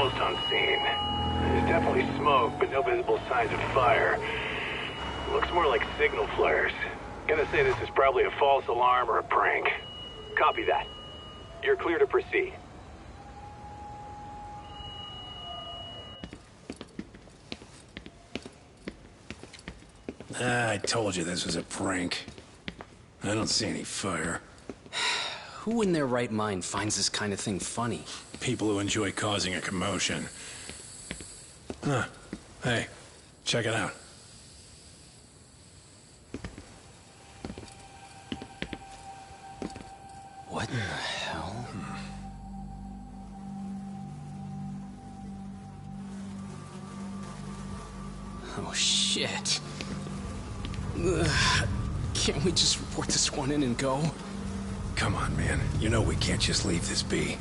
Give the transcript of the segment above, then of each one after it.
almost on scene. There's definitely smoke, but no visible signs of fire. Looks more like signal flares. Gonna say this is probably a false alarm or a prank. Copy that. You're clear to proceed. I told you this was a prank. I don't see any fire. Who in their right mind finds this kind of thing funny? People who enjoy causing a commotion. Huh. Hey, check it out. What in the hell? Oh, shit. Ugh. Can't we just report this one in and go? Come on, man. You know we can't just leave this be.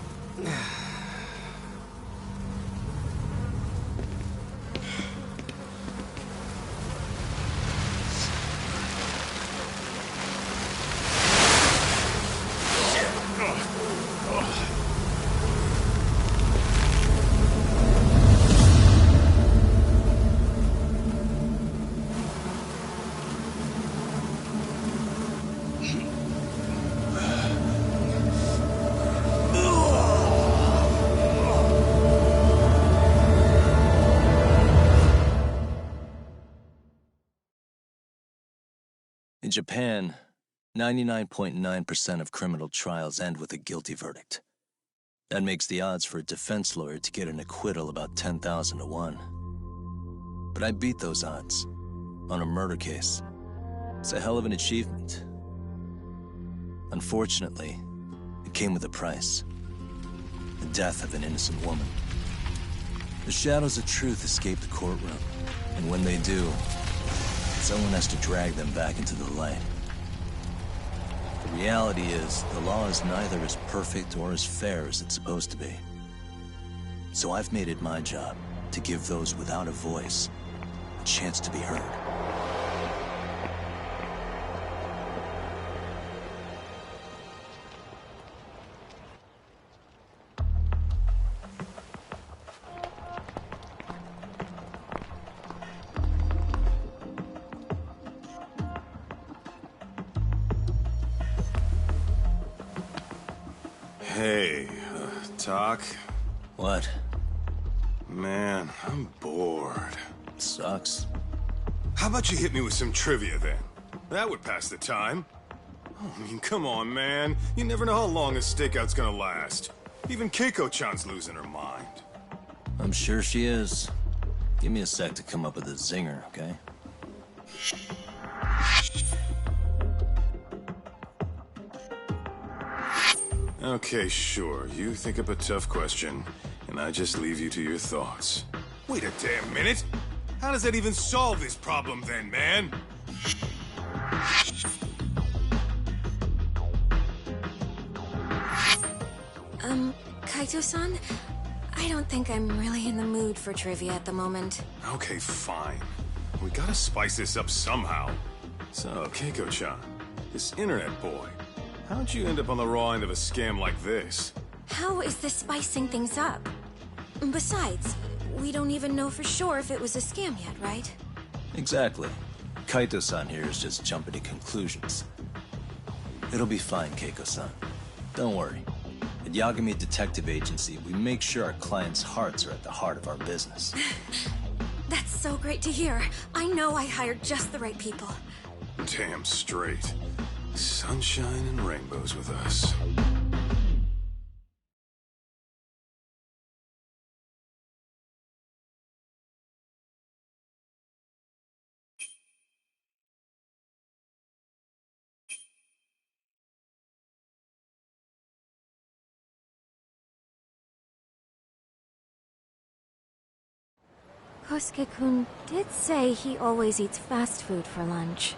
In Japan, 99.9% of criminal trials end with a guilty verdict. That makes the odds for a defense lawyer to get an acquittal about 10,000 to 1. But I beat those odds on a murder case. It's a hell of an achievement. Unfortunately, it came with a price. The death of an innocent woman. The shadows of truth escape the courtroom, and when they do, someone has to drag them back into the light. The reality is, the law is neither as perfect or as fair as it's supposed to be. So I've made it my job to give those without a voice a chance to be heard. Hey, Doc? What? Man, I'm bored. Sucks. How about you hit me with some trivia then? That would pass the time. Oh, I mean, come on, man. You never know how long a stakeout's gonna last. Even Keiko-chan's losing her mind. I'm sure she is. Give me a sec to come up with a zinger, okay? Okay, sure. You think up a tough question, and I just leave you to your thoughts. Wait a damn minute! How does that even solve this problem then, man? Kaito-san? I don't think I'm really in the mood for trivia at the moment. Okay, fine. We gotta spice this up somehow. So, Keiko-chan, this internet boy, how'd you end up on the raw end of a scam like this? How is this spicing things up? Besides, we don't even know for sure if it was a scam yet, right? Exactly. Kaito-san here is just jumping to conclusions. It'll be fine, Keiko-san. Don't worry. At Yagami Detective Agency, we make sure our clients' hearts are at the heart of our business. That's so great to hear. I know I hired just the right people. Damn straight. Sunshine and rainbows with us. Kosuke-kun did say he always eats fast food for lunch.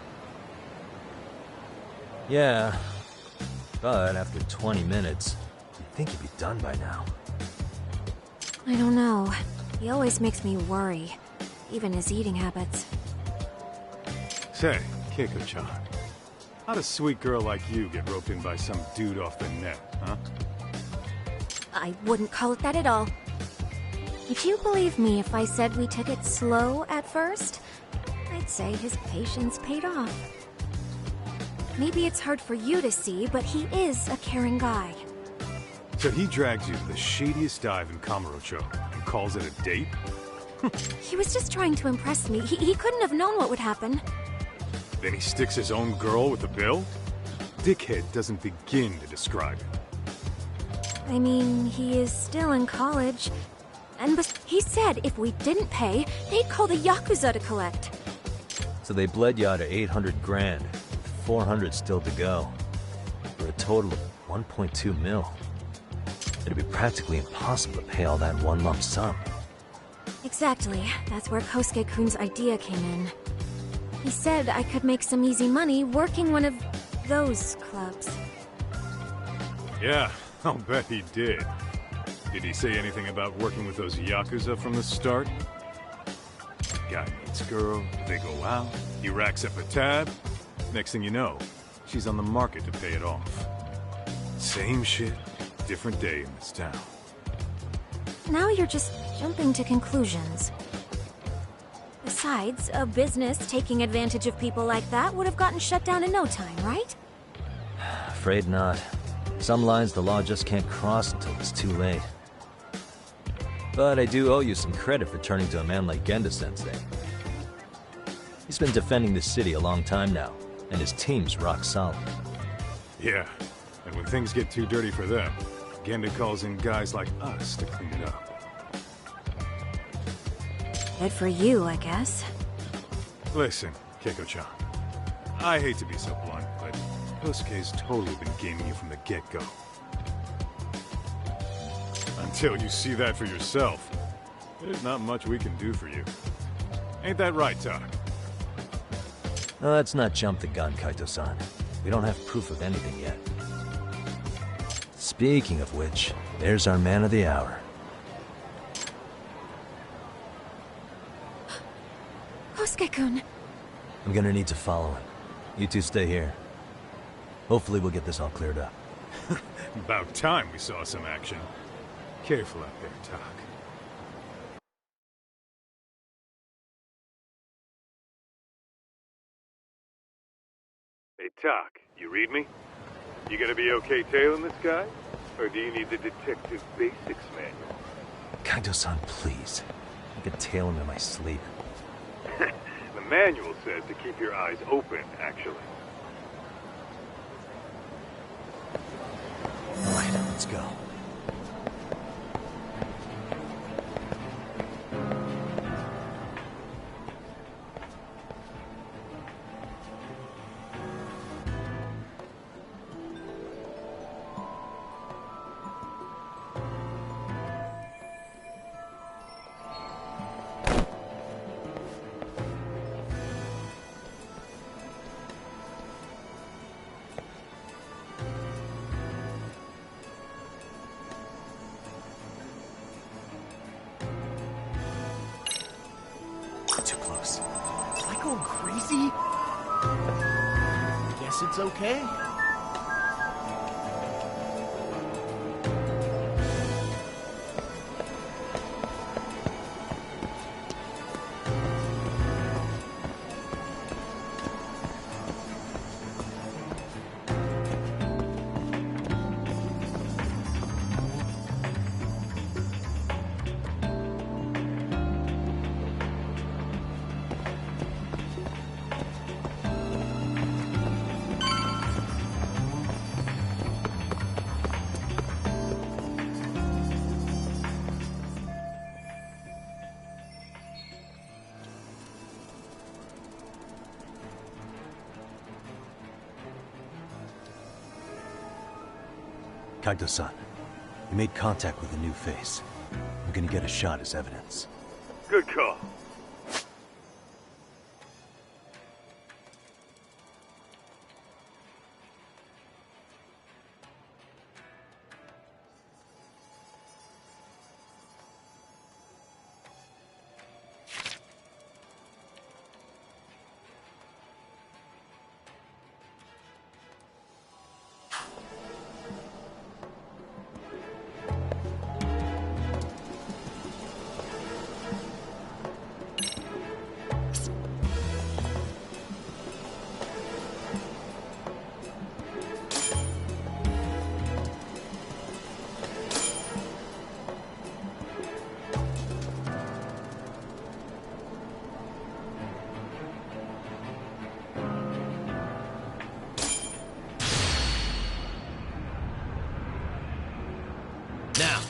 Yeah, but after 20 minutes, you'd think he'd be done by now. I don't know. He always makes me worry, even his eating habits. Say, Keiko-chan, how'd a sweet girl like you get roped in by some dude off the net, huh? I wouldn't call it that at all. Would you believe me if I said we took it slow at first? I'd say his patience paid off. Maybe it's hard for you to see, but he is a caring guy. So he drags you to the shadiest dive in Kamurocho and calls it a date? He was just trying to impress me. He couldn't have known what would happen. Then he sticks his own girl with the bill? Dickhead doesn't begin to describe it. I mean, he is still in college. And he said if we didn't pay, they'd call the Yakuza to collect. So they bled you out of 800 grand, with 400 still to go, for a total of 1.2 mil. It'd be practically impossible to pay all that in one lump sum. Exactly. That's where Kosuke-kun's idea came in. He said I could make some easy money working one of those clubs. Yeah, I'll bet he did. Did he say anything about working with those Yakuza from the start? Guy meets girl, they go out, he racks up a tab. Next thing you know, she's on the market to pay it off. Same shit, different day in this town. Now you're just jumping to conclusions. Besides, a business taking advantage of people like that would have gotten shut down in no time, right? Afraid not. Some lines the law just can't cross until it's too late. But I do owe you some credit for turning to a man like Genda-sensei. He's been defending the city a long time now, and his team's rock solid. Yeah, and when things get too dirty for them, Genda calls in guys like us to clean it up. Good for you, I guess. Listen, Keiko-chan. I hate to be so blunt, but Kosuke's totally been gaming you from the get-go. Until you see that for yourself, there's not much we can do for you. Ain't that right, Tak? No, let's not jump the gun, Kaito-san. We don't have proof of anything yet. Speaking of which, there's our man of the hour. Kosuke-kun. I'm gonna need to follow him. You two stay here. Hopefully we'll get this all cleared up. About time we saw some action. Careful out there, Tak. Hey, Tak, you read me? You gonna be okay tailing this guy? Or do you need the Detective Basics manual? Kaito-san, please. I can tail him in my sleep. The manual says to keep your eyes open, actually. Alright, let's go. Too close. Am I going crazy? Guess it's okay. Kaito-san, you made contact with a new face. I'm gonna get a shot as evidence. Good call. Now.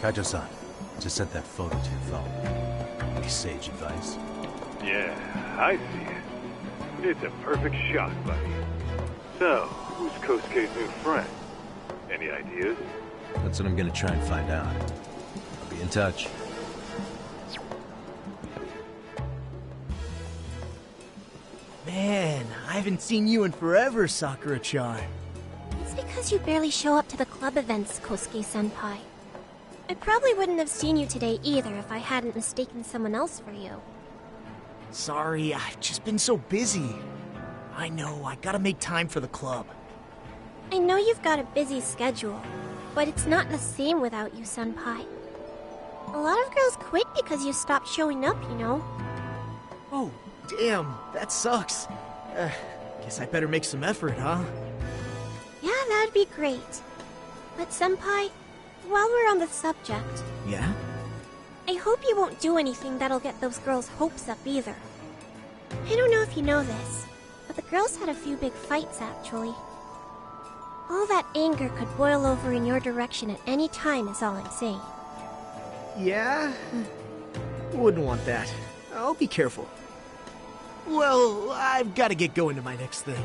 Kaito-san, just sent that photo to your phone. Any sage advice? Yeah, I see it. It's a perfect shot, buddy. So, who's Kosuke's new friend? Any ideas? That's what I'm gonna try and find out. I'll be in touch. Man, I haven't seen you in forever, Sakura-chan. It's because you barely show up to the club events, Kosuke-senpai. I probably wouldn't have seen you today either if I hadn't mistaken someone else for you. Sorry, I've just been so busy. I know, I gotta make time for the club. I know you've got a busy schedule, but it's not the same without you, senpai. A lot of girls quit because you stopped showing up, you know. Oh, damn, that sucks. Guess I better make some effort, huh? Yeah, that'd be great. But senpai, while we're on the subject... Yeah? I hope you won't do anything that'll get those girls' hopes up either. I don't know if you know this, but the girls had a few big fights, actually. All that anger could boil over in your direction at any time is all I'm saying. Yeah? Wouldn't want that. I'll be careful. Well, I've gotta get going to my next thing.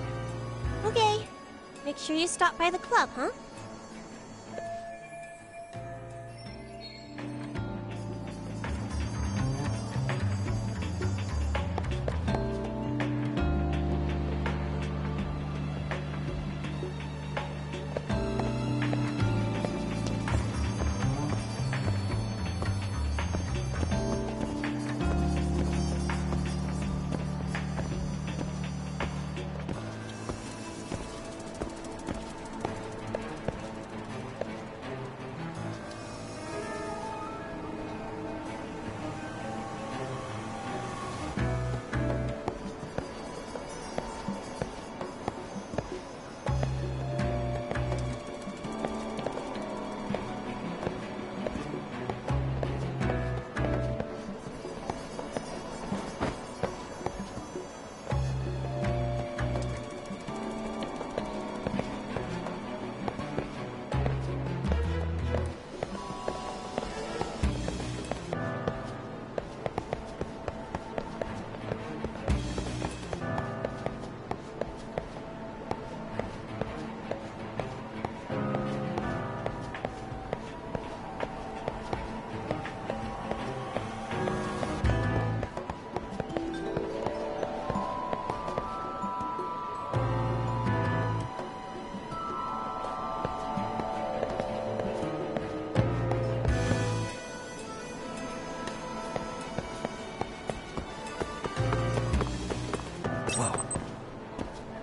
Okay. Make sure you stop by the club, huh?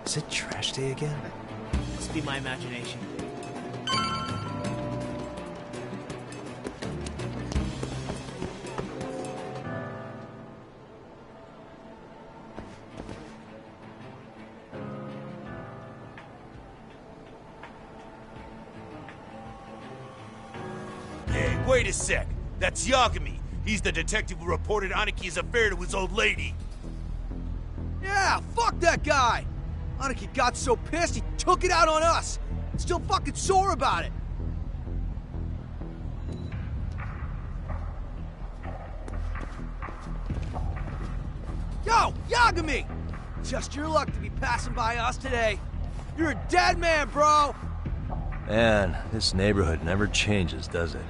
Is it trash day again? Must be my imagination. Wait a sec. That's Yagami. He's the detective who reported Aniki's affair to his old lady. Yeah, fuck that guy! Aniki got so pissed he took it out on us! Still fucking sore about it! Yo, Yagami! Just your luck to be passing by us today. You're a dead man, bro! Man, this neighborhood never changes, does it?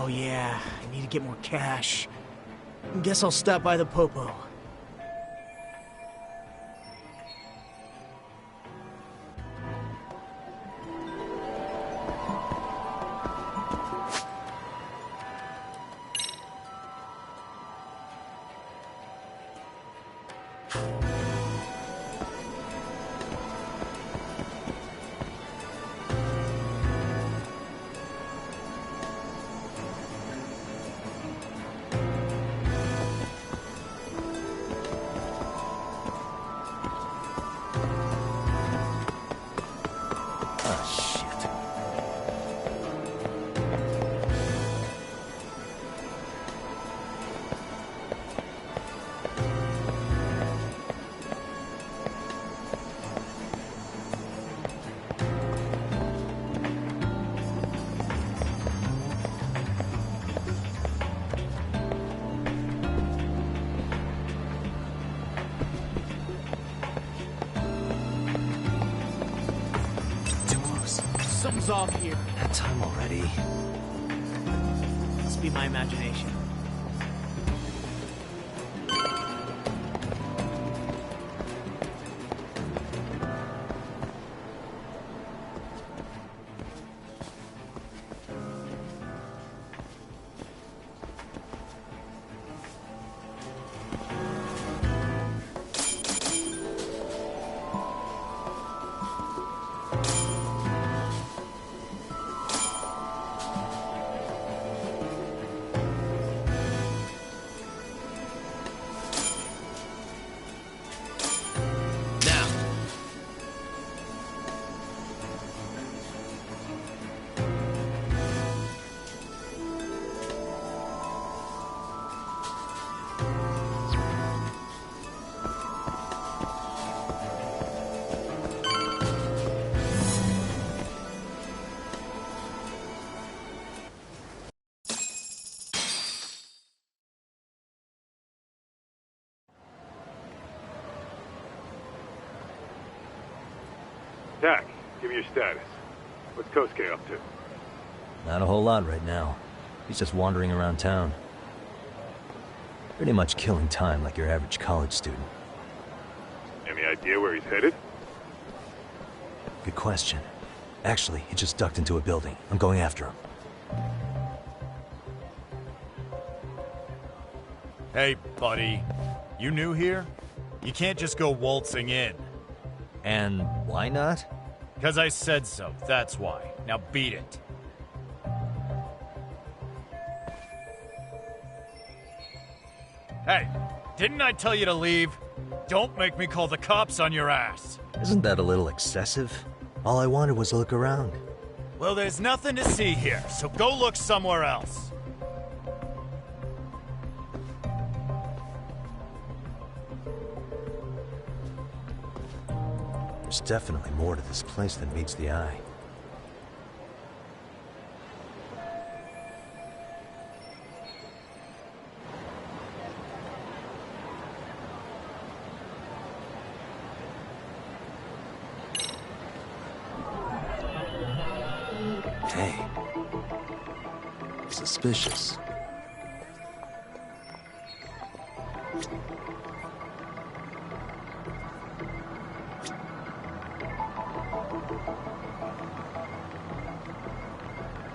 Oh yeah, I need to get more cash. Guess I'll stop by the Popo. Something's off here. That time already. Must be my imagination. Tak, give me your status. What's Kosuke up to? Not a whole lot right now. He's just wandering around town. Pretty much killing time like your average college student. Any idea where he's headed? Good question. Actually, he just ducked into a building. I'm going after him. Hey, buddy. You new here? You can't just go waltzing in. And why not? Because I said so, that's why. Now beat it. Hey, didn't I tell you to leave? Don't make me call the cops on your ass. Isn't that a little excessive? All I wanted was to look around. Well, there's nothing to see here, so go look somewhere else. There's definitely more to this place than meets the eye. Hey. Suspicious.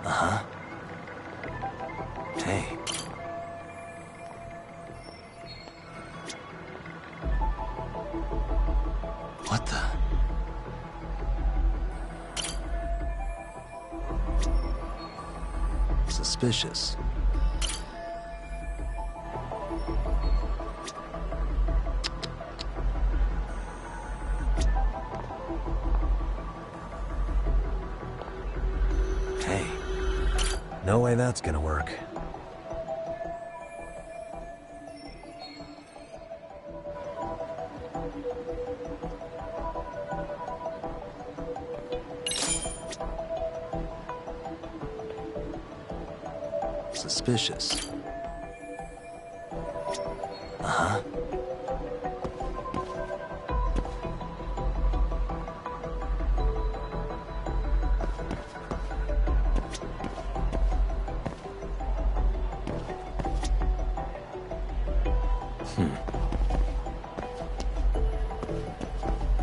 Uh-huh. Hey. What the? Suspicious. Hey. No way that's gonna work. Suspicious. Uh-huh.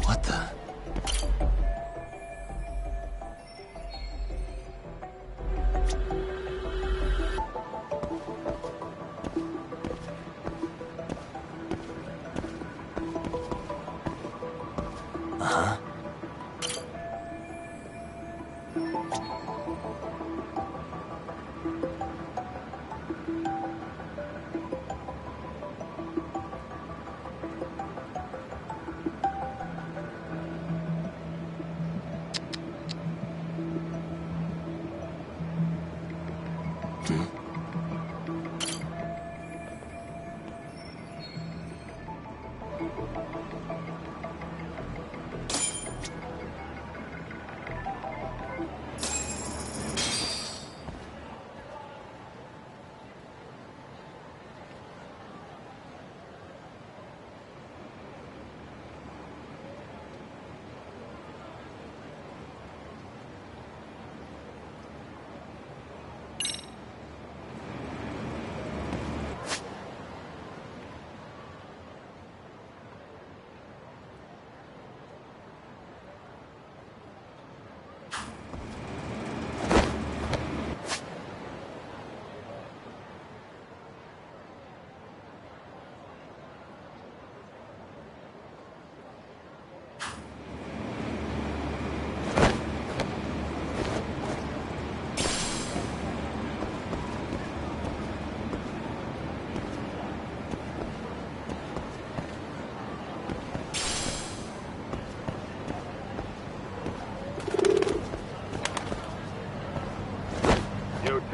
What the? Uh-huh.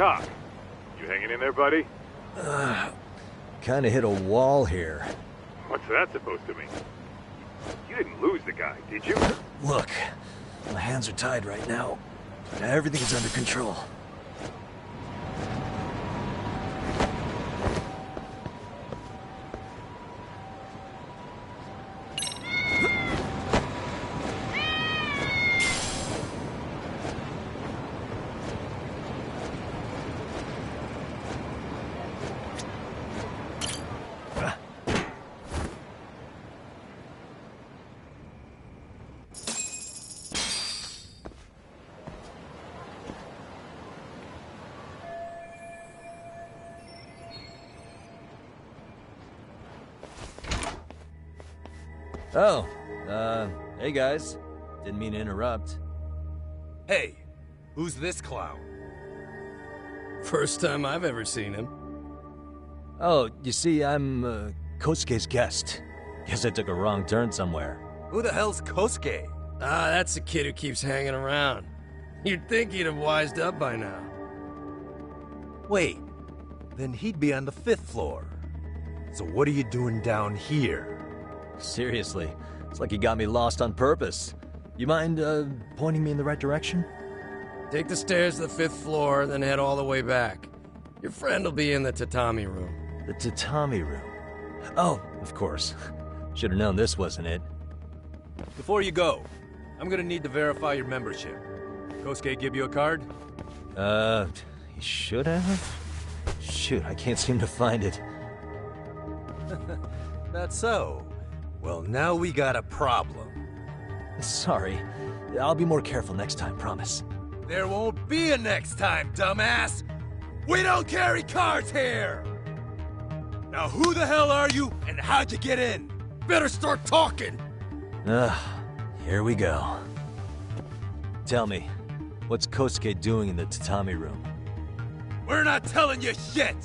Doc, you hanging in there, buddy? Kinda hit a wall here. What's that supposed to mean? You didn't lose the guy, did you? Look, my hands are tied right now. But everything is under control. Oh, hey guys. Didn't mean to interrupt. Hey, who's this clown? First time I've ever seen him. Oh, you see, I'm, Kosuke's guest. Guess I took a wrong turn somewhere. Who the hell's Kosuke? Ah, that's the kid who keeps hanging around. You'd think he'd have wised up by now. Wait, then he'd be on the 5th floor. So what are you doing down here? Seriously, it's like you got me lost on purpose. You mind, pointing me in the right direction? Take the stairs to the 5th floor, then head all the way back. Your friend will be in the tatami room. The tatami room? Oh, of course. Should've known this wasn't it. Before you go, I'm gonna need to verify your membership. Kosuke give you a card? He should have? Shoot, I can't seem to find it. That's so. Well, now we got a problem. Sorry. I'll be more careful next time, promise. There won't be a next time, dumbass! We don't carry cards here! Now who the hell are you, and how'd you get in? Better start talking! Here we go. Tell me, what's Kosuke doing in the tatami room? We're not telling you shit!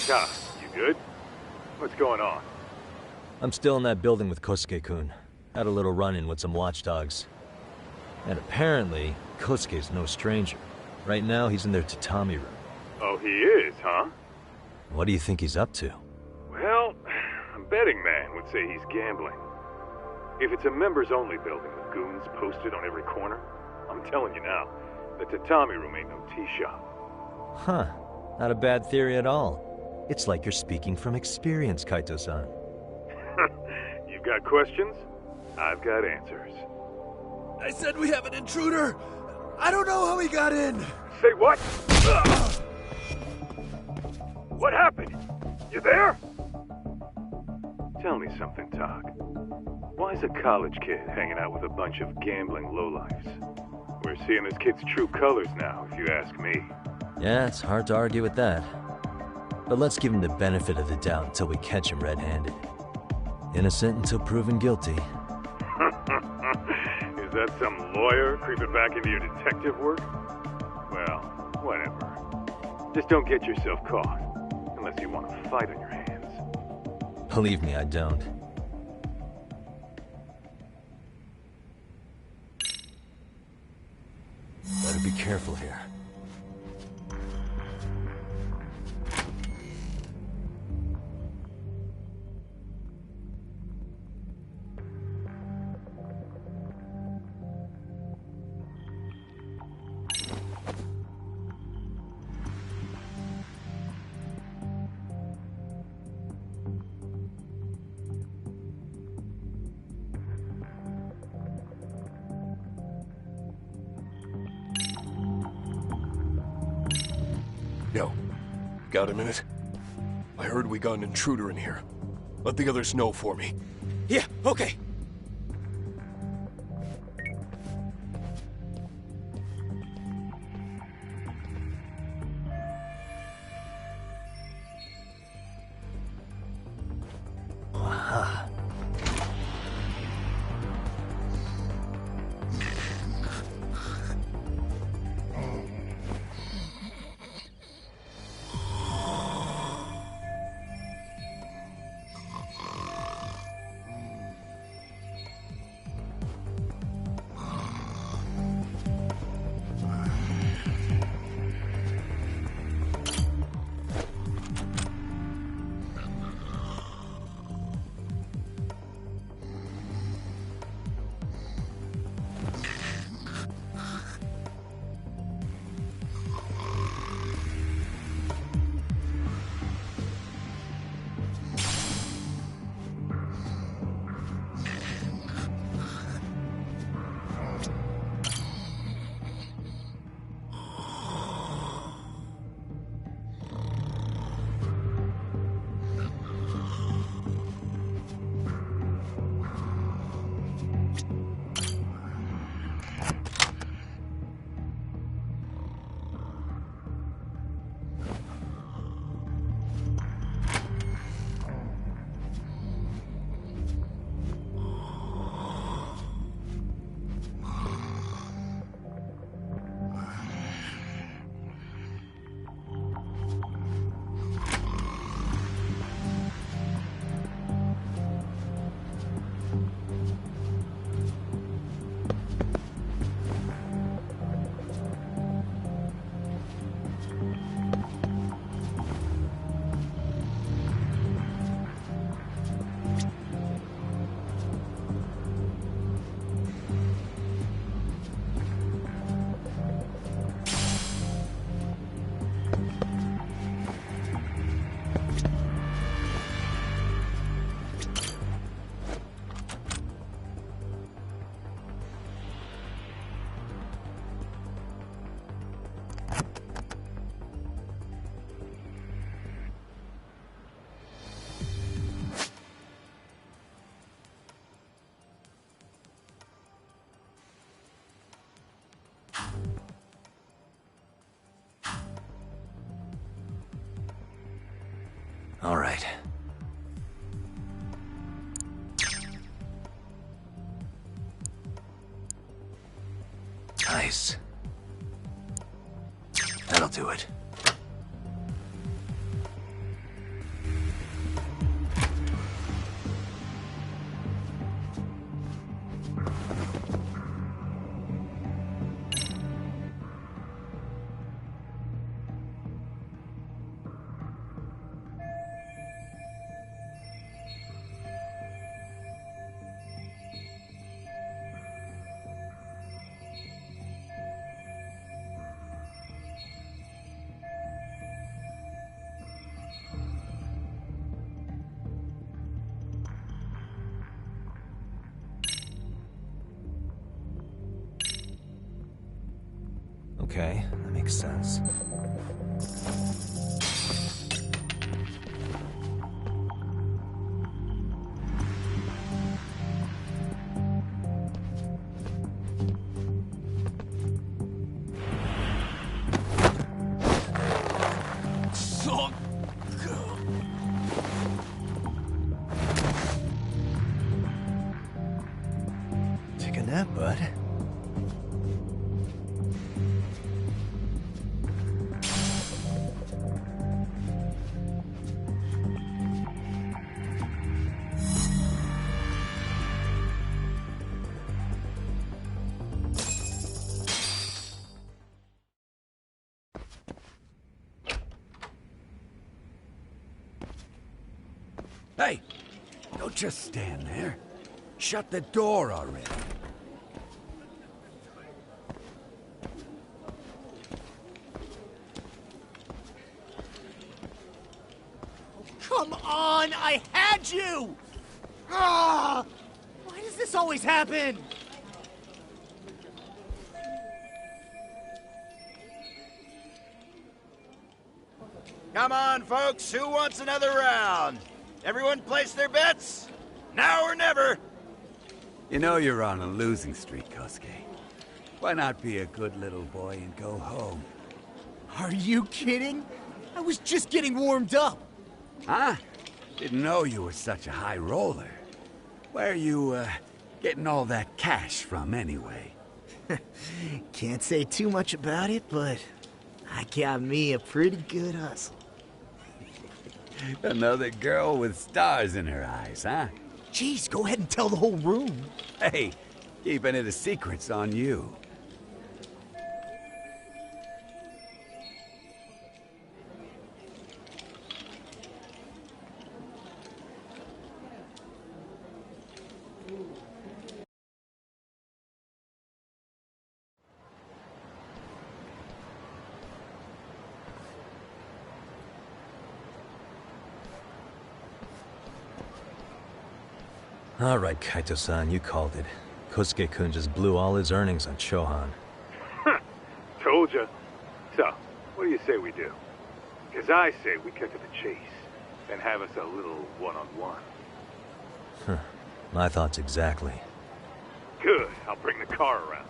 Doc, you good? What's going on? I'm still in that building with Kosuke-kun. Had a little run-in with some watchdogs. And apparently, Kosuke's no stranger. Right now, he's in their tatami room. Oh, he is, huh? What do you think he's up to? Well, a betting man would say he's gambling. If it's a members-only building with goons posted on every corner, I'm telling you now, the tatami room ain't no tea shop. Huh. Not a bad theory at all. It's like you're speaking from experience, Kaito-san. You've got questions? I've got answers. I said we have an intruder! I don't know how he got in! Say what? What happened? You there? Tell me something, Tog. Why is a college kid hanging out with a bunch of gambling lowlifes? We're seeing this kid's true colors now, if you ask me. Yeah, it's hard to argue with that. But let's give him the benefit of the doubt until we catch him red-handed. Innocent until proven guilty. Is that some lawyer creeping back into your detective work? Well, whatever. Just don't get yourself caught. Unless you want a fight on your hands. Believe me, I don't. Better be careful here. Yo, got a minute? I heard we got an intruder in here. Let the others know for me. Yeah, okay. All right. Nice. That'll do it. Okay, that makes sense. Take a nap, bud. Hey! Don't just stand there. Shut the door already. Come on! I had you! Ah! Why does this always happen? Come on, folks. Who wants another round? Everyone place their bets? Now or never. You know you're on a losing streak, Kosuke. Why not be a good little boy and go home? Are you kidding? I was just getting warmed up. Huh? Didn't know you were such a high roller. Where are you, getting all that cash from, anyway? Can't say too much about it, but I got me a pretty good hustle. Another girl with stars in her eyes, huh? Jeez, go ahead and tell the whole room. Hey, keeping it a secret's on you. All right, Kaito-san, you called it. Kosuke-kun just blew all his earnings on Chohan. Told ya. So, what do you say we do? Because I say we cut to the chase and have us a little one-on-one. My thoughts exactly. Good. I'll bring the car around.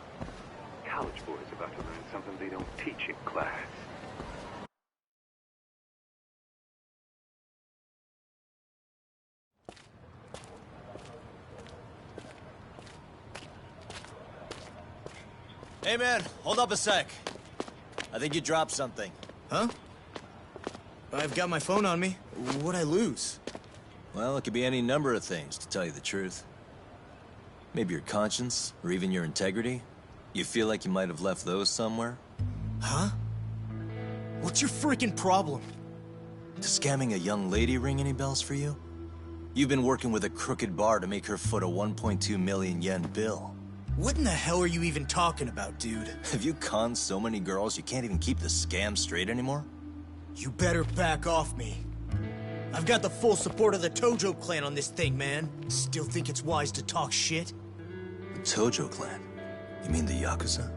College boys about to learn something they don't teach in class. Hey man, hold up a sec. I think you dropped something. Huh? I've got my phone on me. What'd I lose? Well, it could be any number of things, to tell you the truth. Maybe your conscience, or even your integrity. You feel like you might have left those somewhere? Huh? What's your freaking problem? Does scamming a young lady ring any bells for you? You've been working with a crooked bar to make her foot a 1.2 million yen bill. What in the hell are you even talking about, dude? Have you conned so many girls you can't even keep the scam straight anymore? You better back off me. I've got the full support of the Tojo clan on this thing, man. Still think it's wise to talk shit? The Tojo clan? You mean the Yakuza?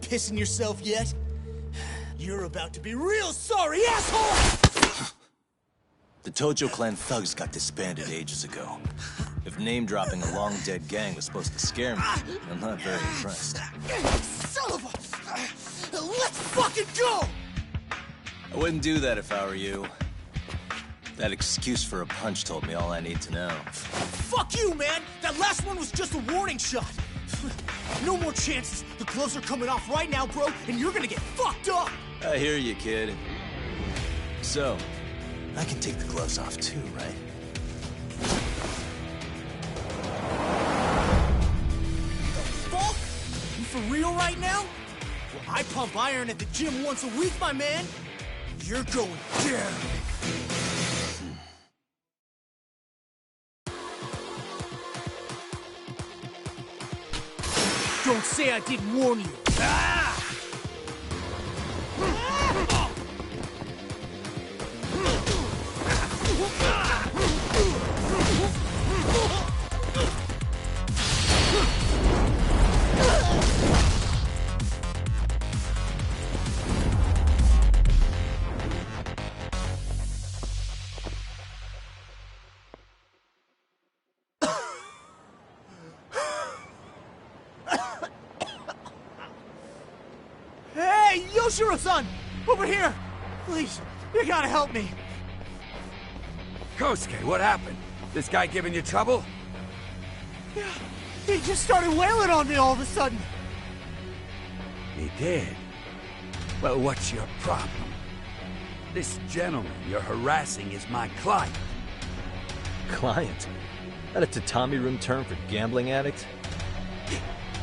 Pissing yourself yet? You're about to be real sorry, asshole! The Tojo clan thugs got disbanded ages ago. If name-dropping a long-dead gang was supposed to scare me, I'm not very impressed. Son of a... Let's fucking go! I wouldn't do that if I were you. That excuse for a punch told me all I need to know. Fuck you, man! That last one was just a warning shot! No more chances. The gloves are coming off right now, bro, and you're gonna get fucked up! I hear you, kid. So, I can take the gloves off too, right? Fuck? You for real right now? Well, I pump iron at the gym once a week, my man. You're going down. Don't say I didn't warn you. Ah! Hey, Yoshiro-san! Over here! Please, you gotta help me. Kosuke, what happened? This guy giving you trouble? Yeah, he just started wailing on me all of a sudden. He did? Well, what's your problem? This gentleman you're harassing is my client. Client? That a tatami room term for gambling addict?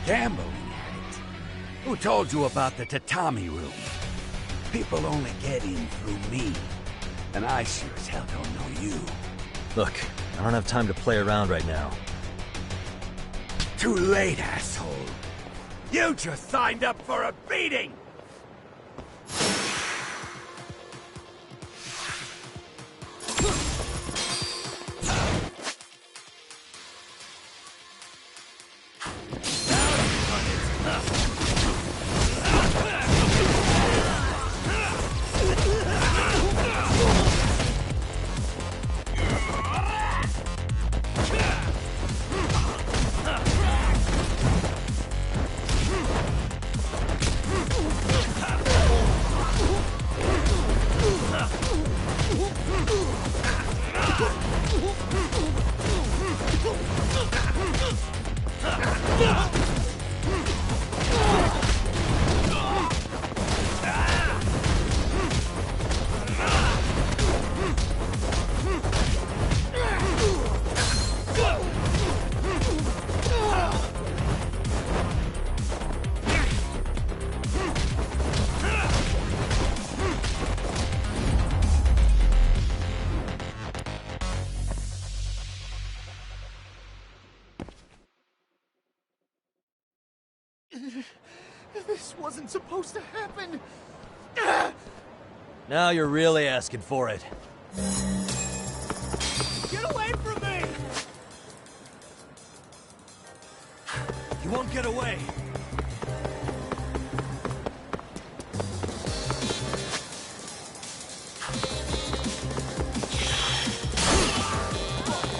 Gambling addict? Who told you about the tatami room? People only get in through me. And I sure as hell don't know you. Look, I don't have time to play around right now. Too late, asshole. You just signed up for a beating! This wasn't supposed to happen. Now you're really asking for it. Get away from me! You won't get away.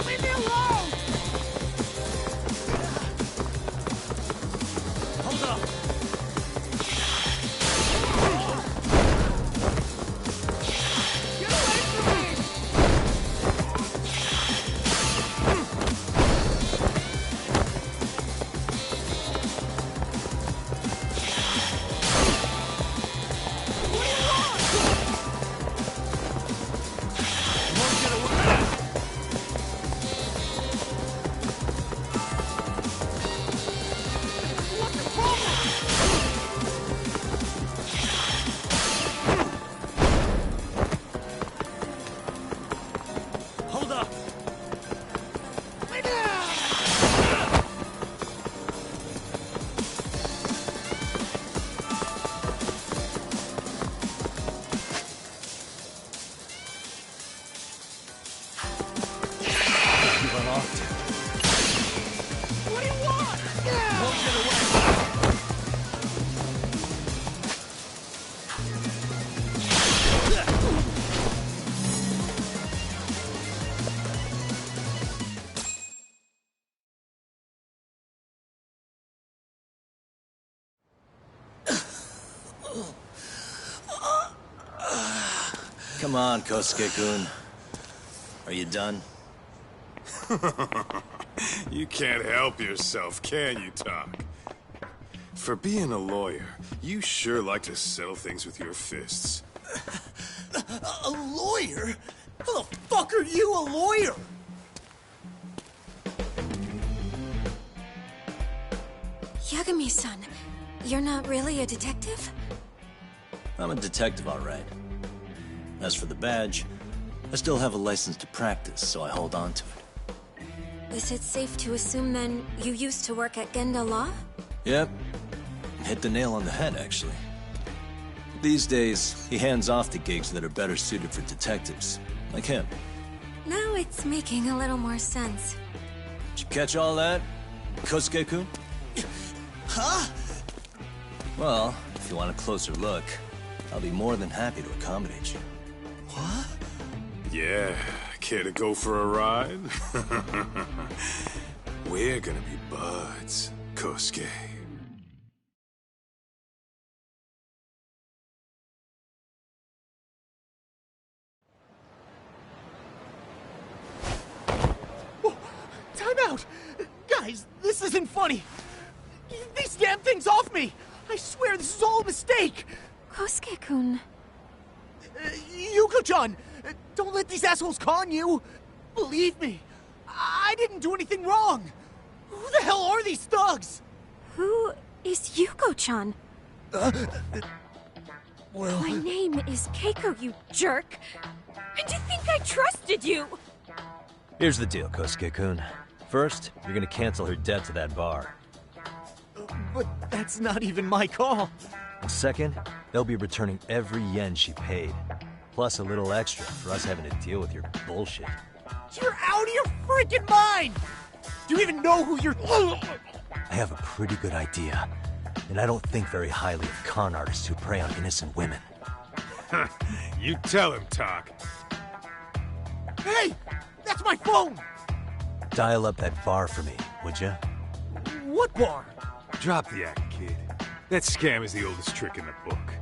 Leave me alone! Hold up. Get away from me! Hold up. You run off to. What do you want? Won't get away. Come on, Kosuke-kun. Are you done? You can't help yourself, can you, Talk? For being a lawyer, you sure like to settle things with your fists. A lawyer? How the fuck are you a lawyer? Yagami-san, you're not really a detective? I'm a detective, all right. As for the badge, I still have a license to practice, so I hold on to it. Is it safe to assume then you used to work at Genda Law? Yep. Hit the nail on the head, actually. These days, he hands off to gigs that are better suited for detectives, like him. Now it's making a little more sense. Did you catch all that, Kosuke-kun? Huh? Well, if you want a closer look, I'll be more than happy to accommodate you. What? Yeah, care to go for a ride? We're gonna be buds, Kosuke. This isn't funny! These damn things off me! I swear this is all a mistake! Kosuke-kun. Yuko-chan! Don't let these assholes con you! Believe me, I didn't do anything wrong! Who the hell are these thugs? Who is Yuko-chan? Well... My name is Keiko, you jerk! And you think I trusted you? Here's the deal, Kosuke-kun. First, you're gonna cancel her debt to that bar. But that's not even my call. And second, they'll be returning every yen she paid. Plus a little extra for us having to deal with your bullshit. You're out of your freaking mind! Do you even know who you're... I have a pretty good idea. And I don't think very highly of con artists who prey on innocent women. You tell him, Talk. Hey! That's my phone! Dial up that bar for me, would ya? What bar? Drop the act, kid. That scam is the oldest trick in the book.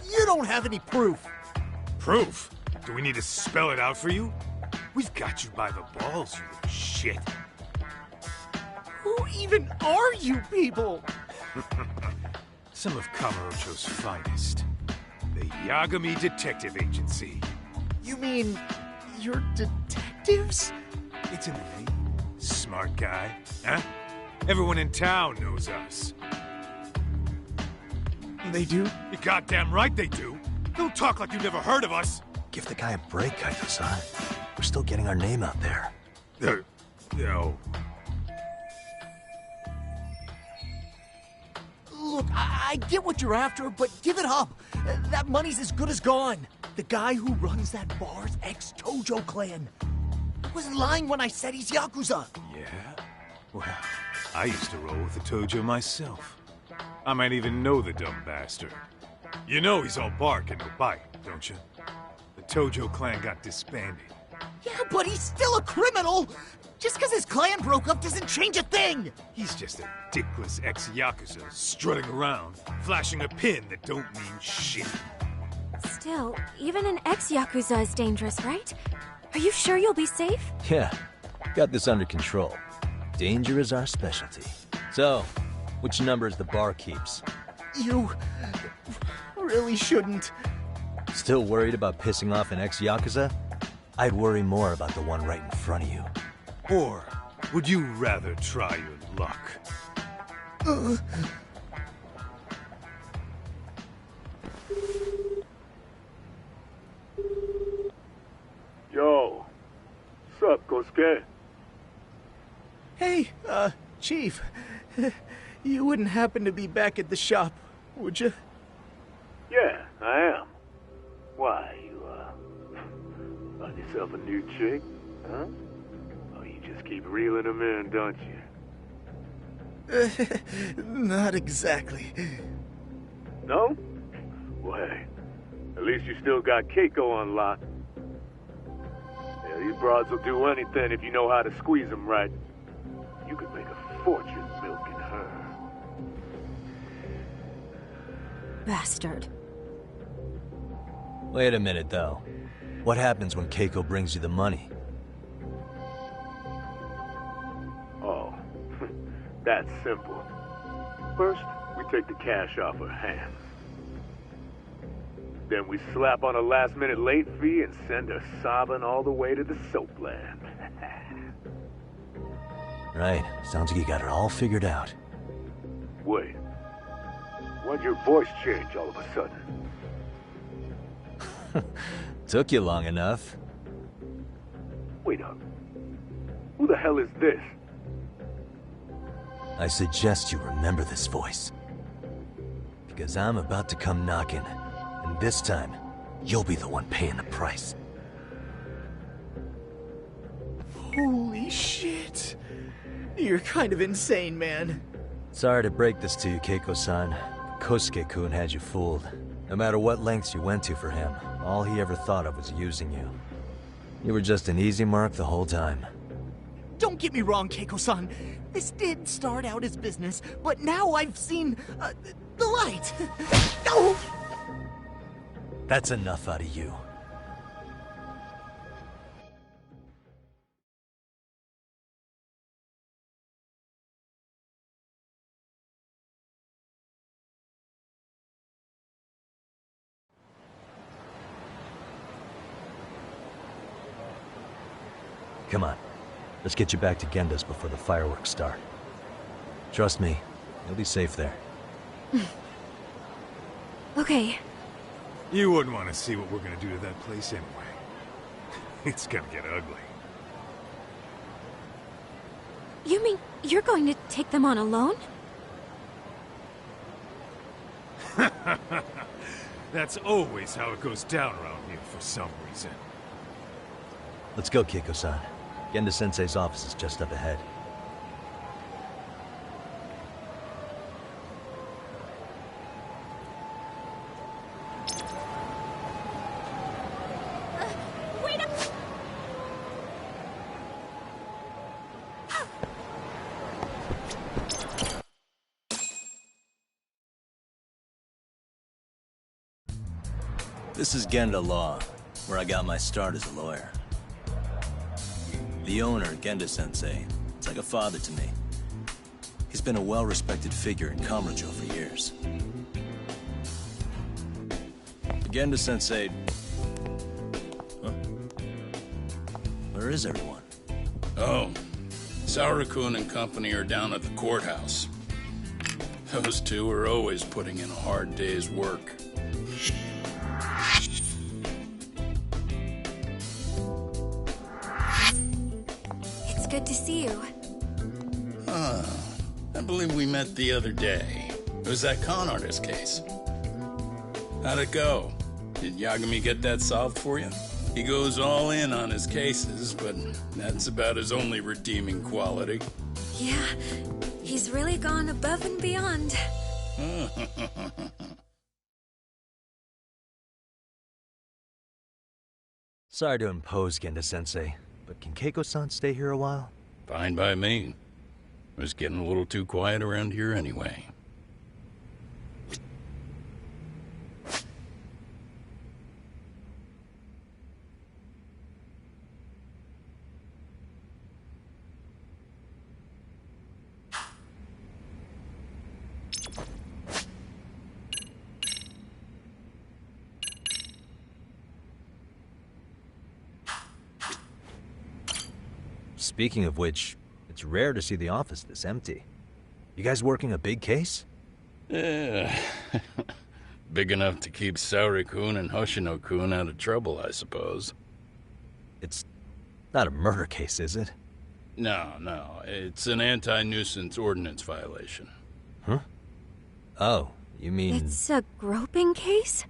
You don't have any proof. Proof? Do we need to spell it out for you? We've got you by the balls, you little shit. Who even are you people? Some of Kamurocho's finest. The Yagami Detective Agency. You mean... you're detectives? It's in the name. Smart guy, huh? Everyone in town knows us. They do? You're goddamn right they do. Don't talk like you never heard of us. Give the guy a break, Kaito-san. We're still getting our name out there. No. Look, I get what you're after, but give it up. That money's as good as gone. The guy who runs that bar's ex-Tojo clan. I wasn't lying when I said he's Yakuza. Yeah? Well, I used to roll with the Tojo myself. I might even know the dumb bastard. You know he's all bark and no bite, don't you? The Tojo clan got disbanded. Yeah, but he's still a criminal! Just because his clan broke up doesn't change a thing! He's just a dickless ex-Yakuza strutting around, flashing a pin that don't mean shit. Still, even an ex-Yakuza is dangerous, right? Are you sure you'll be safe? Yeah, got this under control. Danger is our specialty. So, which number is the bar keeps? You... really shouldn't. Still worried about pissing off an ex-Yakuza? I'd worry more about the one right in front of you. Or would you rather try your luck? Yo. Sup, Kosuke? Hey, Chief. You wouldn't happen to be back at the shop, would you? Yeah, I am. Why, you, find yourself a new chick, huh? Oh, you just keep reeling them in, don't you? Not exactly. No? Well, hey, at least you still got Keiko on lock. Yeah, these broads will do anything if you know how to squeeze them right. You could make a fortune milking her. Bastard. Wait a minute, though. What happens when Keiko brings you the money? Oh, that's simple. First, we take the cash off her hands. Then we slap on a last-minute late fee and send her sobbing all the way to the soapland. Right. Sounds like you got it all figured out. Wait. Why'd your voice change all of a sudden? Took you long enough. Wait up. Who the hell is this? I suggest you remember this voice. Because I'm about to come knocking. And this time, you'll be the one paying the price. Holy shit. You're kind of insane, man. Sorry to break this to you, Keiko-san. Kosuke-kun had you fooled. No matter what lengths you went to for him, all he ever thought of was using you. You were just an easy mark the whole time. Don't get me wrong, Keiko-san. This did start out as business, but now I've seen, the light. Oh! That's enough out of you. Come on. Let's get you back to Genda's before the fireworks start. Trust me, you'll be safe there. Okay. You wouldn't want to see what we're gonna do to that place anyway. It's gonna get ugly. You mean you're going to take them on alone? That's always how it goes down around here for some reason. Let's go, Keiko-san. Genda-sensei's office is just up ahead. Wait up! This is Genda Law, where I got my start as a lawyer. The owner, Genda-sensei, is like a father to me. He's been a well-respected figure in Kamurocho for years. Genda-sensei... Huh? Where is everyone? Oh, Saura-kun and company are down at the courthouse. Those two are always putting in a hard day's work. Good to see you. I believe we met the other day. It was that con artist case. How'd it go? Did Yagami get that solved for you? He goes all in on his cases, but that's about his only redeeming quality. Yeah, he's really gone above and beyond. Sorry to impose, Genda-sensei, but can Keiko-san stay here a while? Fine by me. It was getting a little too quiet around here anyway. Speaking of which, it's rare to see the office this empty. You guys working a big case? Yeah. Big enough to keep Saori-kun and Hoshino-kun out of trouble, I suppose. It's not a murder case, is it? No. It's an anti-nuisance ordinance violation. Huh? Oh, you mean... It's a groping case?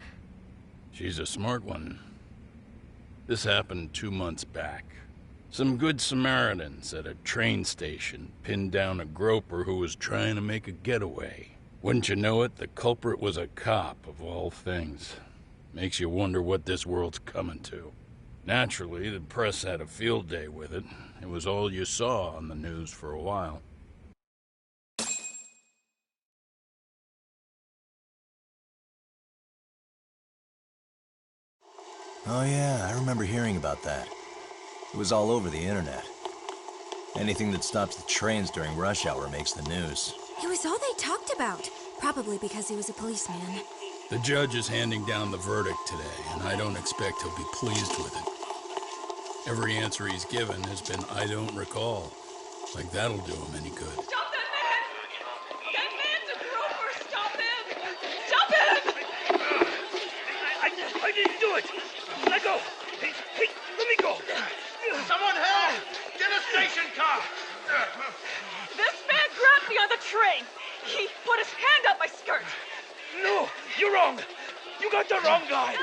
She's a smart one. This happened 2 months back. Some good Samaritans at a train station pinned down a groper who was trying to make a getaway. Wouldn't you know it, the culprit was a cop, of all things. Makes you wonder what this world's coming to. Naturally, the press had a field day with it. It was all you saw on the news for a while. Oh yeah, I remember hearing about that. It was all over the internet. Anything that stops the trains during rush hour makes the news. It was all they talked about. Probably because he was a policeman. The judge is handing down the verdict today, and I don't expect he'll be pleased with it. Every answer he's given has been, I don't recall. Like that'll do him any good. Stop that man! That man's a groper! Stop him! Stop him! I didn't do it! Let go! Hey, let me go! Someone help! Get a station car! This man grabbed me on the train! He put his hand up my skirt! No! You're wrong! You got the wrong guy!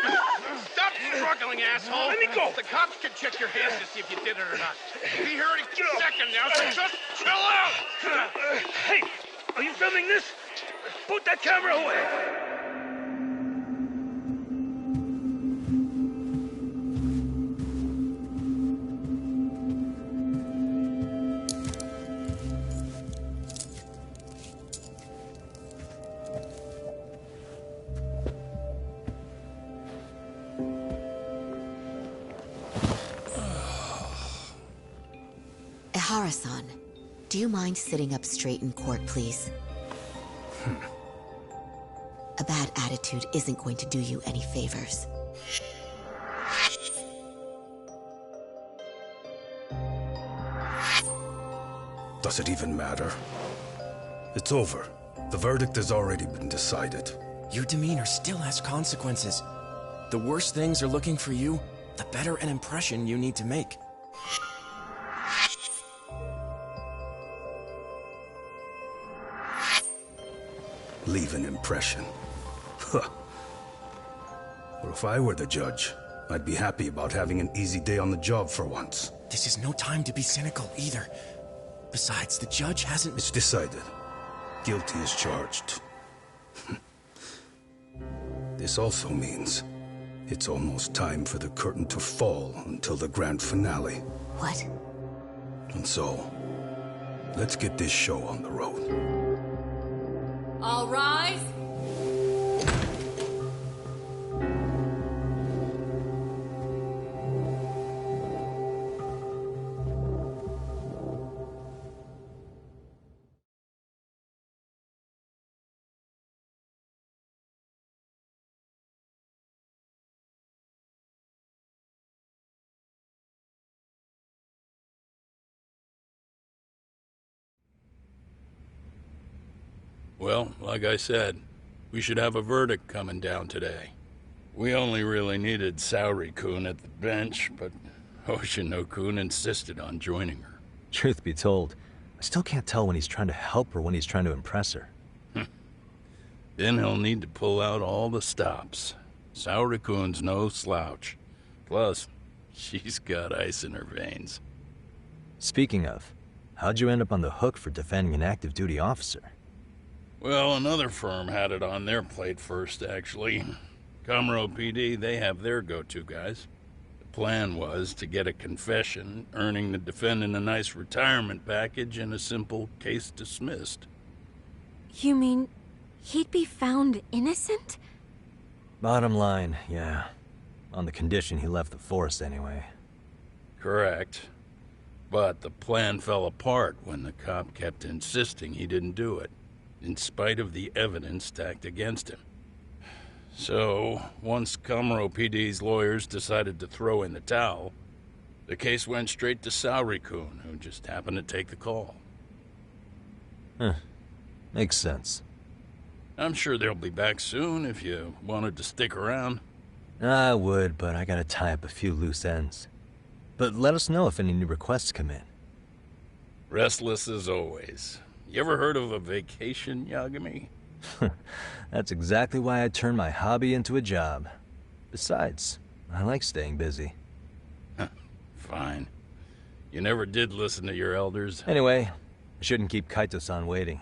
Stop struggling, asshole! Let me go! The cops can check your hands to see if you did it or not. We'll be here any second now, so just chill out! Hey! Are you filming this? Put that camera away! Ihara-san, do you mind sitting up straight in court, please? A bad attitude isn't going to do you any favors. Does it even matter? It's over. The verdict has already been decided. Your demeanor still has consequences. The worse things are looking for you, the better an impression you need to make. Leave an impression. Huh. Well, if I were the judge, I'd be happy about having an easy day on the job for once. This is no time to be cynical, either. Besides, the judge hasn't... It's decided. Guilty is charged. This also means it's almost time for the curtain to fall until the grand finale. What? And so, let's get this show on the road. All rise. Well, like I said, we should have a verdict coming down today. We only really needed Saori-kun at the bench, but Hoshino-kun insisted on joining her. Truth be told, I still can't tell when he's trying to help or when he's trying to impress her. Then he'll need to pull out all the stops. Saori-kun's no slouch. Plus, she's got ice in her veins. Speaking of, how'd you end up on the hook for defending an active duty officer? Well, another firm had it on their plate first, actually. Comro PD, they have their go-to guys. The plan was to get a confession, earning the defendant a nice retirement package and a simple case dismissed. You mean he'd be found innocent? Bottom line, yeah. On the condition he left the force anyway. Correct. But the plan fell apart when the cop kept insisting he didn't do it, in spite of the evidence stacked against him. So, once Comro PD's lawyers decided to throw in the towel, the case went straight to Saori-kun, who just happened to take the call. Huh. Makes sense. I'm sure they'll be back soon if you wanted to stick around. I would, but I gotta tie up a few loose ends. But let us know if any new requests come in. Restless as always. You ever heard of a vacation, Yagami? That's exactly why I turned my hobby into a job. Besides, I like staying busy. Fine. You never did listen to your elders. Anyway, I shouldn't keep Kaito-san waiting.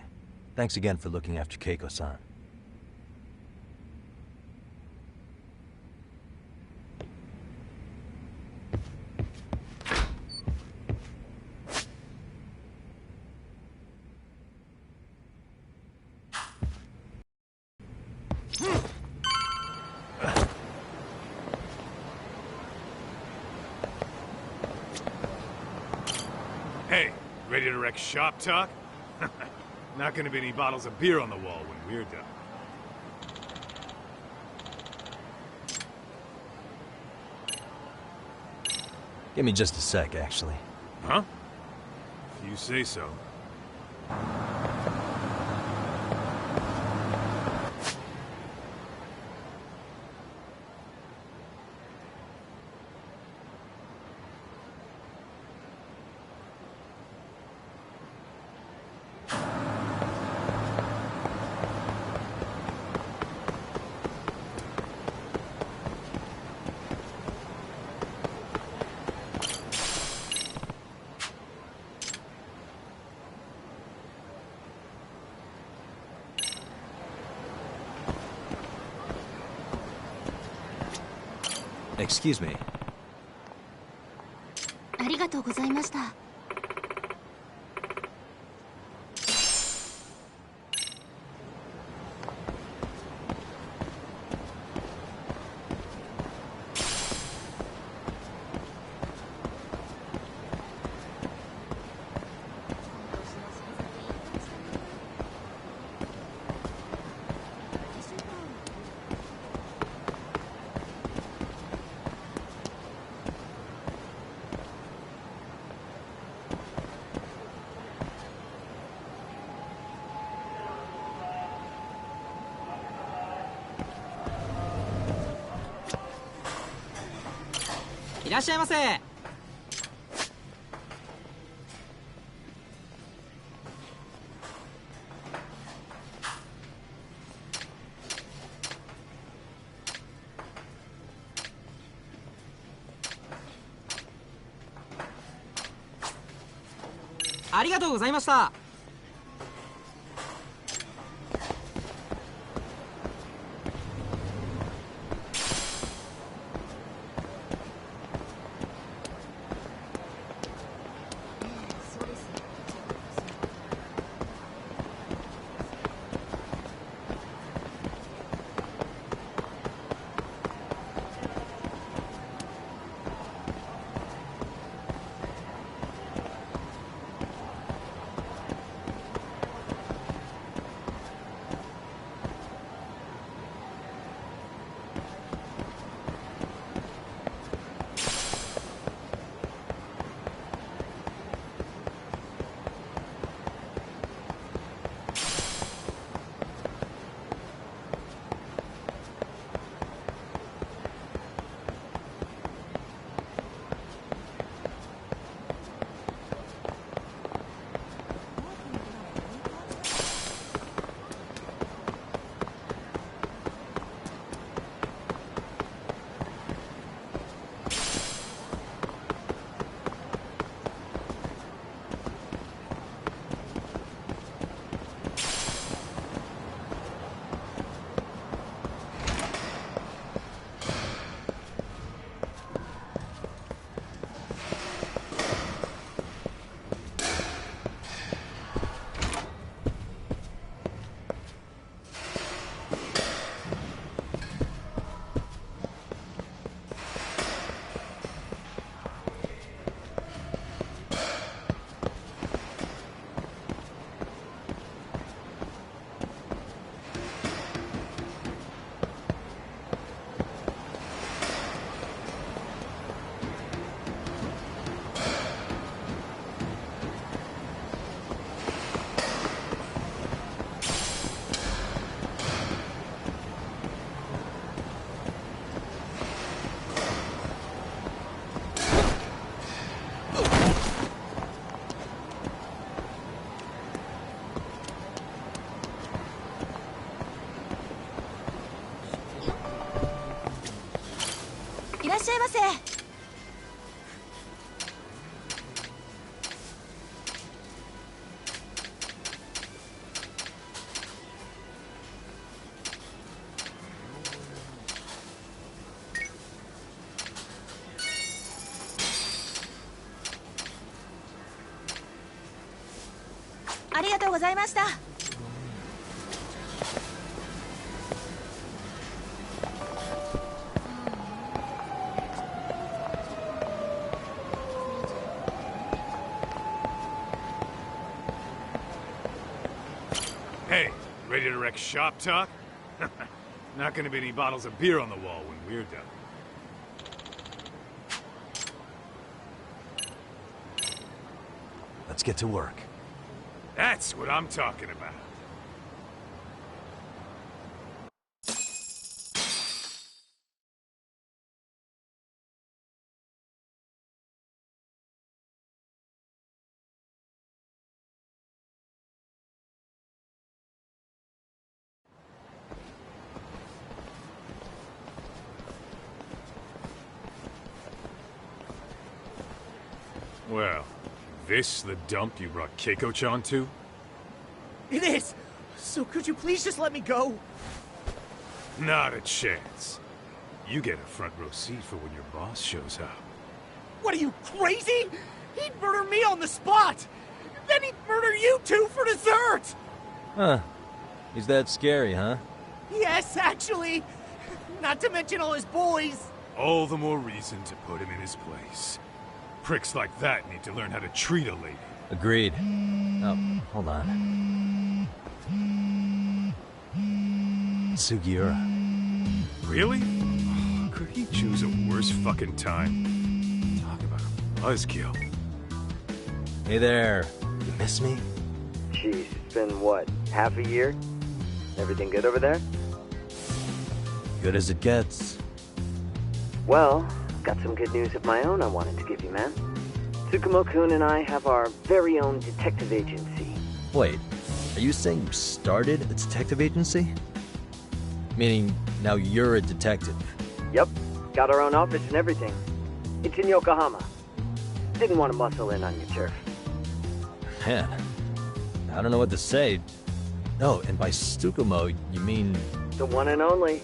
Thanks again for looking after Keiko-san. Hey, ready to wreck shop talk? Not gonna be any bottles of beer on the wall when we're done. Give me just a sec, actually. Huh? If you say so. Excuse me. ありがとうございました。らっしゃいませ。ありがとうございました。いらっしゃいませ。ありがとうございました。Hey, ready to wreck shop talk? Not gonna be any bottles of beer on the wall when we're done. Let's get to work. That's what I'm talking about. Well, this the dump you brought Keiko-chan to? It is! So could you please just let me go? Not a chance. You get a front row seat for when your boss shows up. What are you, crazy? He'd murder me on the spot! Then he'd murder you two for dessert! Huh. He's that scary, huh? Yes, actually! Not to mention all his boys! All the more reason to put him in his place. Pricks like that need to learn how to treat a lady. Agreed. Oh, hold on. Sugiura. Really? Could he choose a worse fucking time? Talk about a buzzkill. Hey there. You miss me? Jeez, it's been what, half a year? Everything good over there? Good as it gets. Well, got some good news of my own I wanted to give you, man. Tsukumo-kun and I have our very own detective agency. Wait, are you saying you started a detective agency? Meaning, now you're a detective? Yep, got our own office and everything. It's in Yokohama. Didn't want to muscle in on your turf. Man, I don't know what to say. Oh, and by Tsukumo, you mean... The one and only.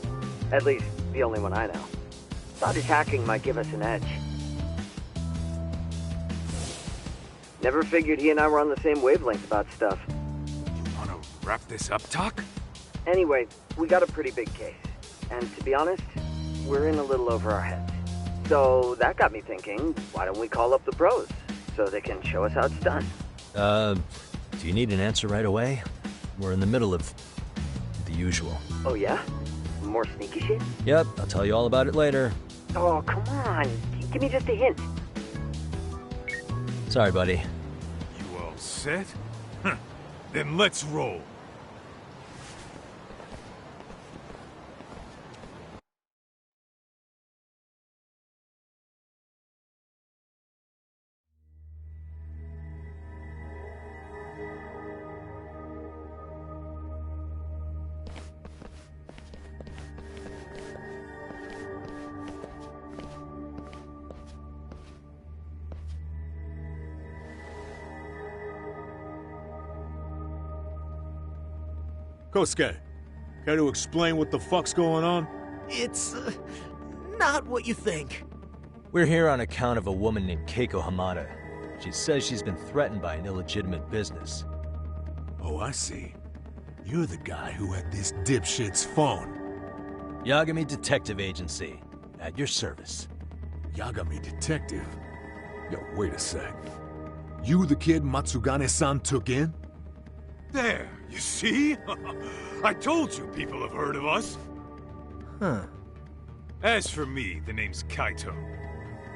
At least, the only one I know. Thought his hacking might give us an edge. Never figured he and I were on the same wavelength about stuff. You wanna wrap this up, Doc? Anyway, we got a pretty big case. And to be honest, we're in a little over our heads. So that got me thinking, why don't we call up the pros? So they can show us how it's done. Do you need an answer right away? We're in the middle of the usual. Oh yeah? More sneaky shit? Yep, I'll tell you all about it later. Oh, come on. Give me just a hint. Sorry, buddy. You all set? Then let's roll. Kosuke, care to explain what the fuck's going on? It's, not what you think. We're here on account of a woman named Keiko Hamada. She says she's been threatened by an illegitimate business. Oh, I see. You're the guy who had this dipshit's phone. Yagami Detective Agency. At your service. Yagami Detective? Yo, wait a sec. You the kid Matsugane-san took in? There, you see? I told you people have heard of us. Huh. As for me, the name's Kaito.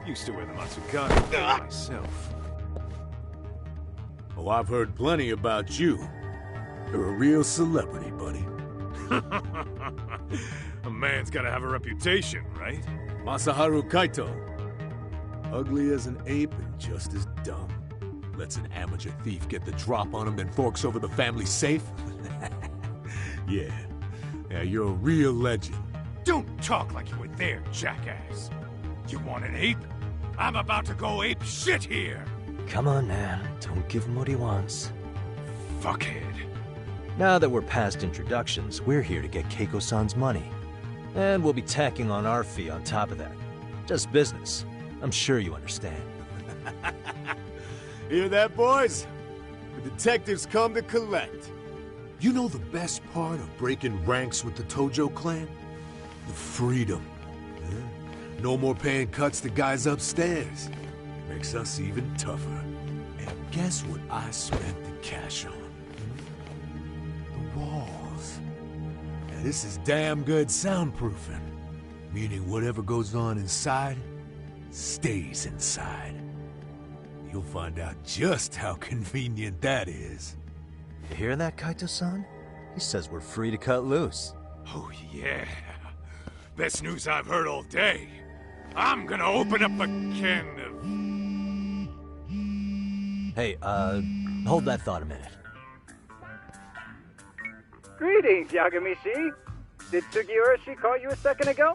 Used to wear the Matsugane myself. Oh, I've heard plenty about you. You're a real celebrity, buddy. A man's gotta have a reputation, right? Masaharu Kaito. Ugly as an ape and just as dumb. Lets an amateur thief get the drop on him, then forks over the family safe? Yeah, you're a real legend. Don't talk like you were there, jackass. You want an ape? I'm about to go ape shit here! Come on, man. Don't give him what he wants. Fuckhead. Now that we're past introductions, we're here to get Keiko-san's money. And we'll be tacking on our fee on top of that. Just business. I'm sure you understand. Hear that, boys? The detectives come to collect. You know the best part of breaking ranks with the Tojo clan? The freedom. Yeah? No more paying cuts to guys upstairs. Makes us even tougher. And guess what I spent the cash on? The walls. Now, this is damn good soundproofing. Meaning whatever goes on inside, stays inside. You'll find out just how convenient that is. You hear that, Kaito-san? He says we're free to cut loose. Oh, yeah. Best news I've heard all day. I'm gonna open up a can of... Hey, hold that thought a minute. Greetings, Yagami-shi. Did Sugiura-shi call you a second ago?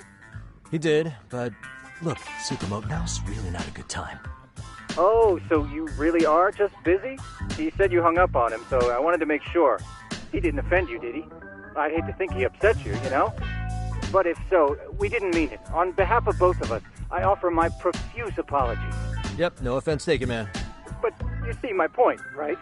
He did, but look, Tsukumo, now's really not a good time. Oh, so you really are just busy? He said you hung up on him, so I wanted to make sure. He didn't offend you, did he? I'd hate to think he upset you, you know? But if so, we didn't mean it. On behalf of both of us, I offer my profuse apologies. Yep, no offense taken, man. But you see my point, right?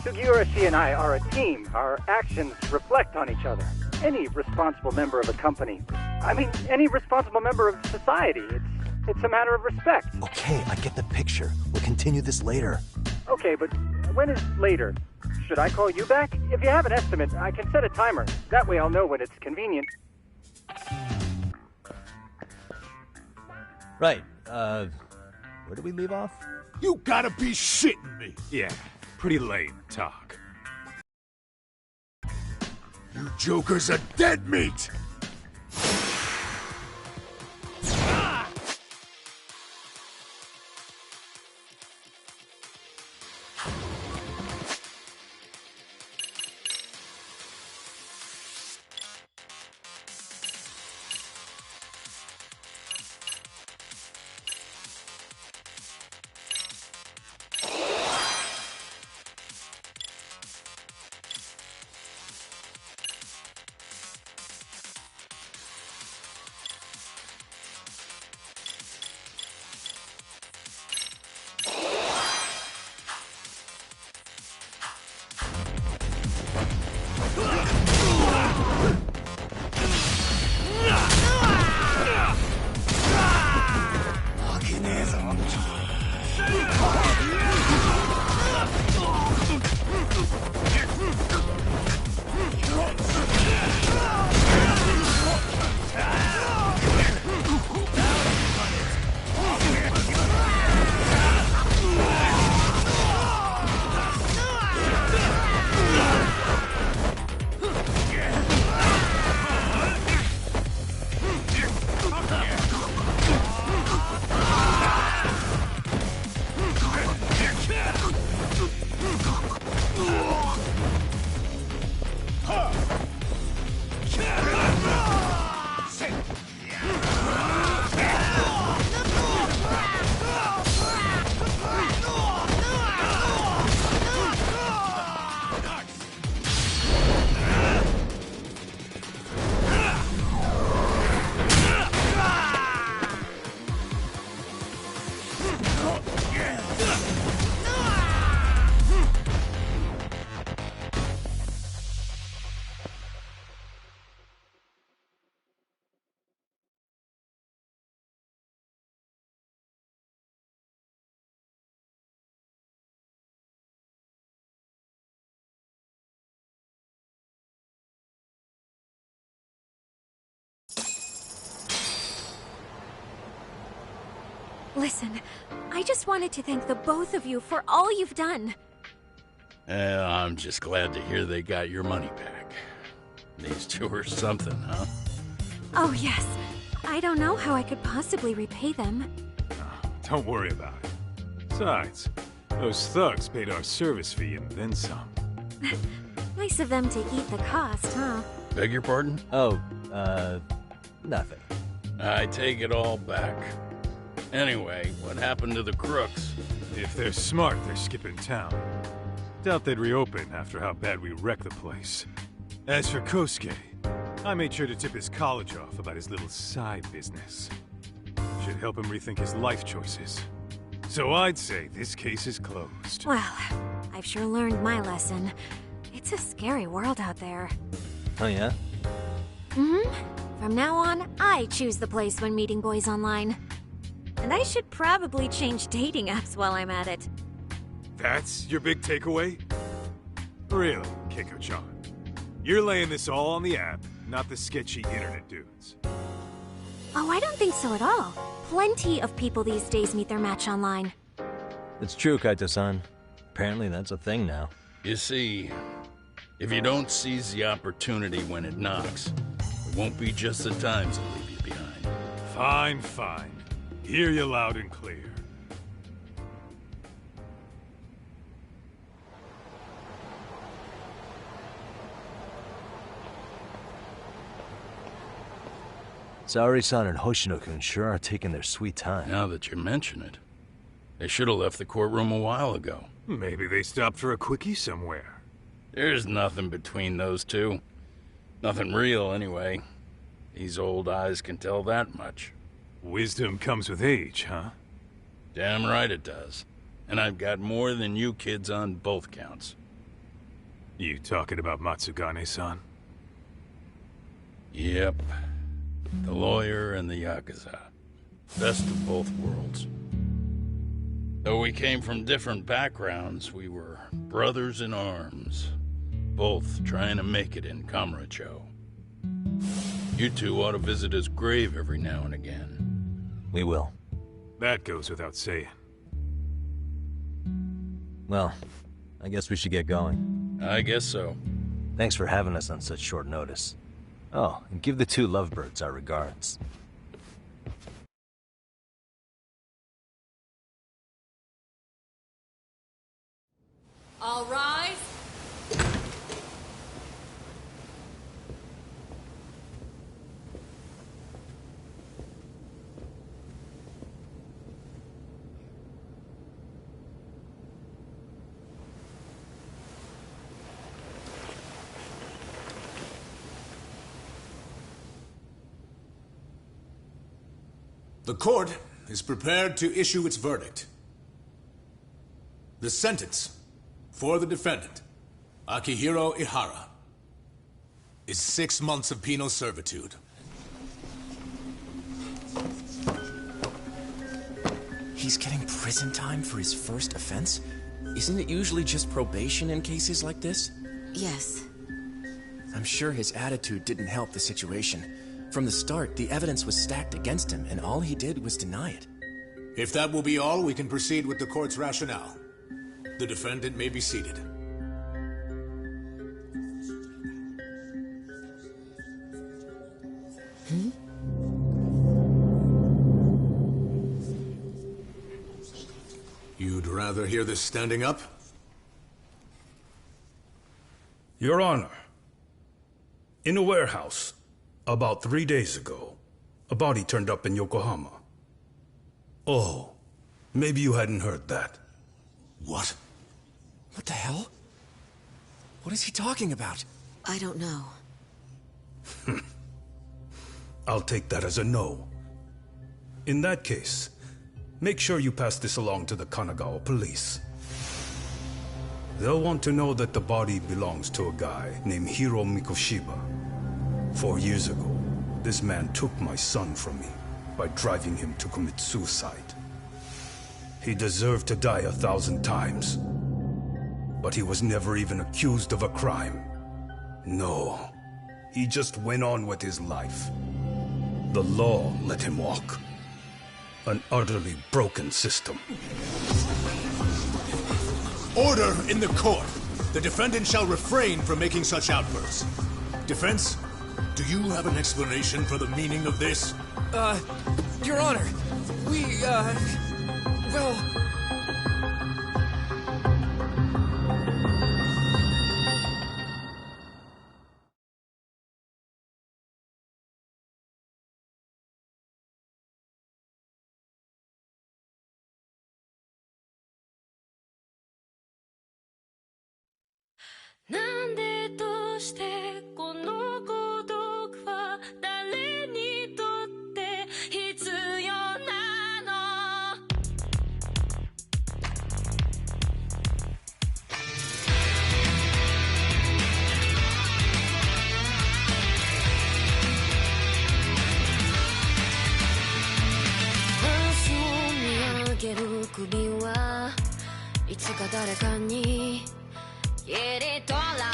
Sugiura-shi and I are a team. Our actions reflect on each other. Any responsible member of a company, I mean, any responsible member of society, it's a matter of respect. Okay, I get the picture. We'll continue this later. Okay, but when is later? Should I call you back? If you have an estimate, I can set a timer. That way I'll know when it's convenient. Right, where did we leave off? You gotta be shitting me! Yeah, pretty lame talk. You jokers are dead meat! Listen, I just wanted to thank the both of you for all you've done. I'm just glad to hear they got your money back. These two are something, huh? Oh, yes. I don't know how I could possibly repay them. Don't worry about it. Besides, those thugs paid our service fee and then some. Nice of them to eat the cost, huh? Beg your pardon? Oh, nothing. I take it all back. Anyway, what happened to the crooks? If they're smart, they're skipping town. Doubt they'd reopen after how bad we wrecked the place. As for Kosuke, I made sure to tip his college off about his little side business. Should help him rethink his life choices. So I'd say this case is closed. Well, I've sure learned my lesson. It's a scary world out there. Oh, yeah? Mm-hmm. From now on, I choose the place when meeting boys online. And I should probably change dating apps while I'm at it. That's your big takeaway? Really, Keiko-chan? You're laying this all on the app, not the sketchy internet dudes. Oh, I don't think so at all. Plenty of people these days meet their match online. It's true, Kaito-san. Apparently that's a thing now. You see, if you don't seize the opportunity when it knocks, it won't be just the times that leave you behind. Fine, fine. Hear you loud and clear. Saori-san and Hoshino-kun sure are taking their sweet time. Now that you mention it, they should have left the courtroom a while ago. Maybe they stopped for a quickie somewhere. There's nothing between those two. Nothing real, anyway. These old eyes can tell that much. Wisdom comes with age, huh? Damn right it does. And I've got more than you kids on both counts. You talking about Matsugane-san? Yep. The lawyer and the Yakuza. Best of both worlds. Though we came from different backgrounds, we were brothers in arms. Both trying to make it in Kamurocho. You two ought to visit his grave every now and again. We will. That goes without saying. Well, I guess we should get going. I guess so. Thanks for having us on such short notice. Oh, and give the two lovebirds our regards. All rise. The court is prepared to issue its verdict. The sentence for the defendant, Akihiro Ihara, is 6 months of penal servitude. He's getting prison time for his first offense? Isn't it usually just probation in cases like this? Yes. I'm sure his attitude didn't help the situation. From the start, the evidence was stacked against him, and all he did was deny it. If that will be all, we can proceed with the court's rationale. The defendant may be seated. You'd rather hear this standing up? Your Honor, in a warehouse, about 3 days ago, a body turned up in Yokohama. Oh, maybe you hadn't heard that. What? What the hell? What is he talking about? I don't know. I'll take that as a no. In that case, make sure you pass this along to the Kanagawa police. They'll want to know that the body belongs to a guy named Hiro Mikoshiba. 4 years ago, this man took my son from me by driving him to commit suicide. He deserved to die 1,000 times. But he was never even accused of a crime. No, he just went on with his life. The law let him walk. An utterly broken system. Order in the court. The defendant shall refrain from making such outbursts. Defense, do you have an explanation for the meaning of this? Your Honor, well...なんでどうしてこの孤独は誰にとって必要なの明日を見上げる首はいつか誰かに切り取ら